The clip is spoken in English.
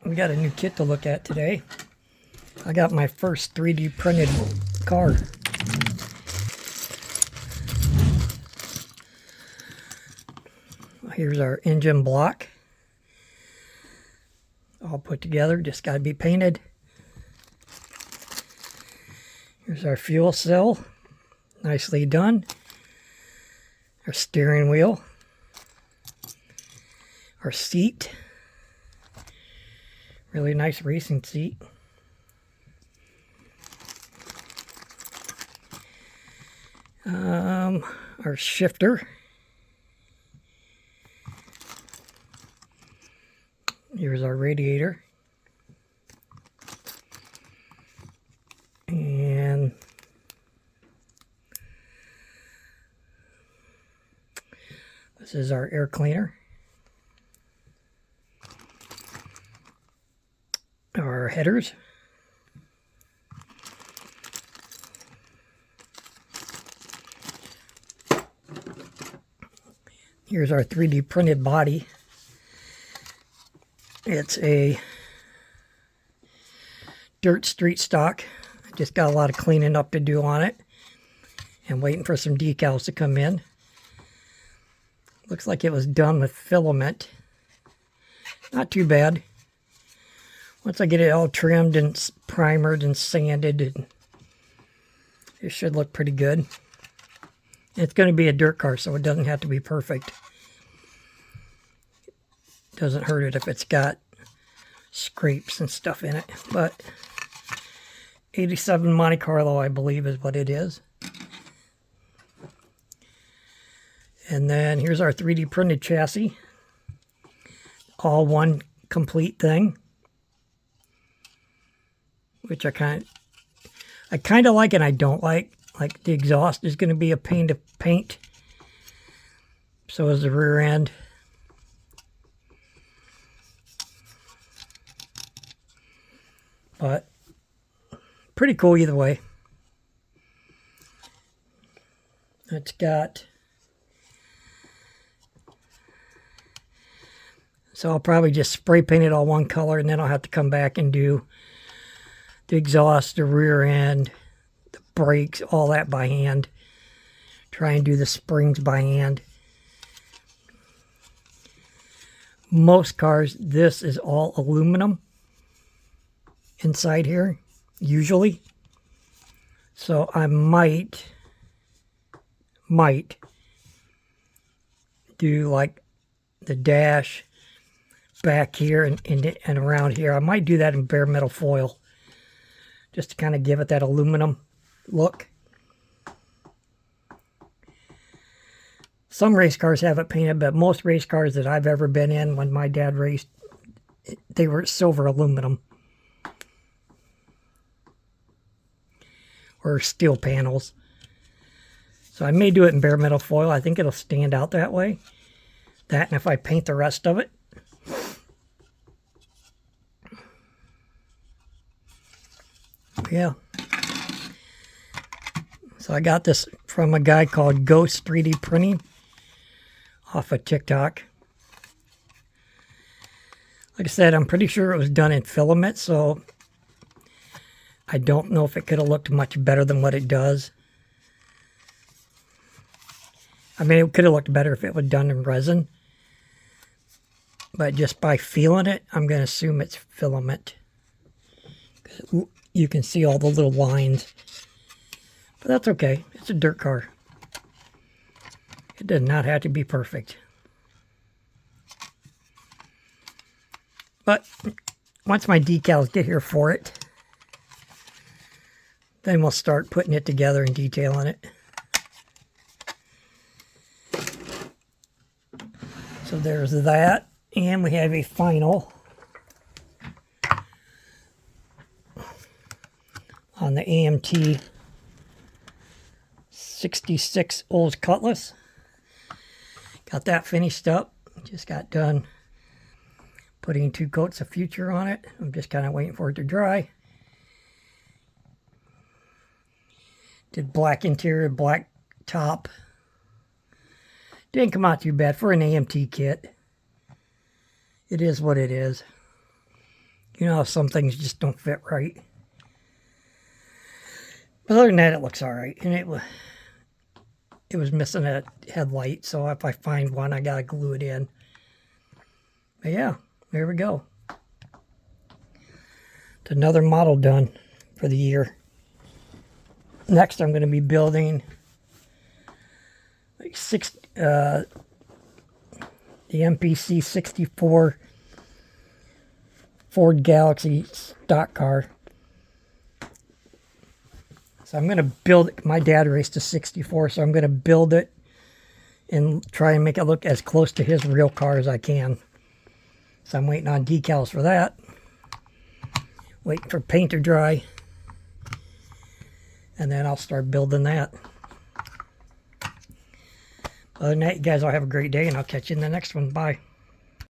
we got a new kit to look at today. I got my first 3D printed car. Here's our engine block. All put together, just got to be painted. Here's our fuel cell, nicely done. Our steering wheel. Our seat. Really nice racing seat. Our shifter. Here's our radiator. And this is our air cleaner. Our headers. Here's our 3D printed body. It's a dirt street stock. I just got a lot of cleaning up to do on it and waiting for some decals to come in. Looks like it was done with filament. Not too bad. Once I get it all trimmed and primered and sanded, it should look pretty good. It's going to be a dirt car, so it doesn't have to be perfect. Doesn't hurt it if it's got scrapes and stuff in it. But 87 Monte Carlo, I believe, is what it is. And then here's our 3D printed chassis. All one complete thing. Which I kind of like and I don't like. Like the exhaust is going to be a pain to paint. So is the rear end. But pretty cool either way. It's got... So I'll probably just spray paint it all one color and then I'll have to come back and do the exhaust, the rear end, the brakes, all that by hand. Try and do the springs by hand. Most cars, this is all aluminum inside here, usually. So I might do like the dash back here and around here. I might do that in bare metal foil. Just to kind of give it that aluminum look. Some race cars have it painted, but most race cars that I've ever been in when my dad raced, they were silver aluminum. Or steel panels. So I may do it in bare metal foil. I think it'll stand out that way. That, and if I paint the rest of it. Yeah. So I got this from a guy called Ghost 3D Printing off of TikTok. Like I said, I'm pretty sure it was done in filament, so I don't know if it could have looked much better than what it does. I mean, it could have looked better if it was done in resin. But just by feeling it, I'm going to assume it's filament. You can see all the little lines. But that's okay. It's a dirt car. It does not have to be perfect. But once my decals get here for it, then we'll start putting it together and detailing it. So there's that. And we have a final on the AMT 66 Olds Cutlass. Got that finished up. Just got done putting 2 coats of Future on it. I'm just kind of waiting for it to dry. Did black interior, black top. Didn't come out too bad for an AMT kit. It is what it is. You know how some things just don't fit right. But other than that, it looks all right. And it was missing a headlight, so if I find one, I gotta glue it in. But yeah, there we go. It's another model done for the year. Next, I'm going to be building like the MPC 64 Ford Galaxy stock car. So I'm going to build it. My dad raced a 64, so I'm going to build it and try and make it look as close to his real car as I can. So I'm waiting on decals for that. Waiting for paint to dry. And then I'll start building that. Other than that, you guys all have a great day, and I'll catch you in the next one. Bye.